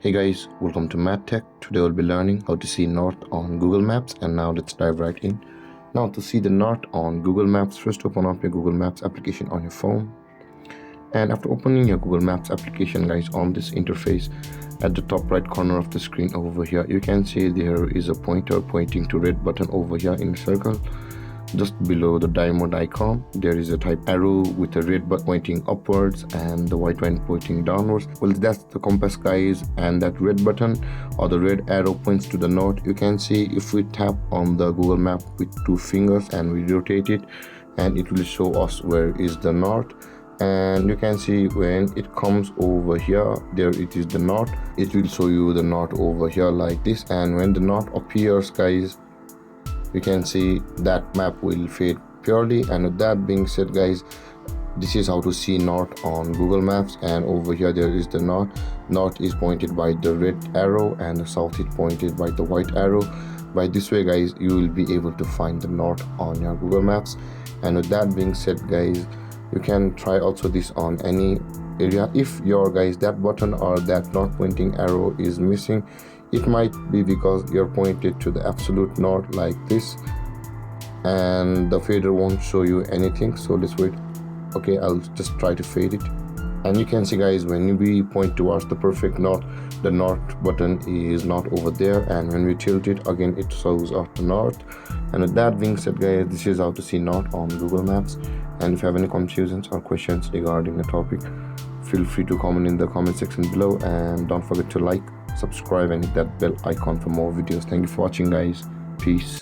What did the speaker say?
Hey guys, welcome to MadTech. Today we'll be learning how to see north on Google Maps, and now let's dive right in. Now to see the north on Google Maps, first open up your Google Maps application on your phone. And after opening your Google Maps application, guys, on this interface at the top right corner of the screen over here, you can see there is a pointer pointing to red button over here in a circle. Just below the diamond icon, there is a type arrow with a red button pointing upwards and the white one pointing downwards. Well, that's the compass, guys, and that red button or the red arrow points to the north. You can see if we tap on the Google map with two fingers and we rotate it, and it will show us where is the north. And you can see when it comes over here, there it is the north. It will show you the north over here like this, and when the north appears, guys, you can see that map will fade purely. And with that being said, guys, this is how to see north on Google Maps. And over here there is the north. North is pointed by the red arrow and the south is pointed by the white arrow. By this way, guys, you will be able to find the north on your Google Maps. And with that being said, guys, you can try also this on any area. If your guys that button or that north pointing arrow is missing, it might be because you're pointed to the absolute north like this, and the fader won't show you anything. So let's wait. Okay, I'll just try to fade it, and you can see, guys, when we point towards the perfect north, the north button is not over there, and when we tilt it again, it shows up the north. And with that being said, guys, this is how to see north on Google Maps. And if you have any confusions or questions regarding the topic, feel free to comment in the comment section below, and don't forget to like, subscribe, and hit that bell icon for more videos. Thank you for watching, guys. Peace.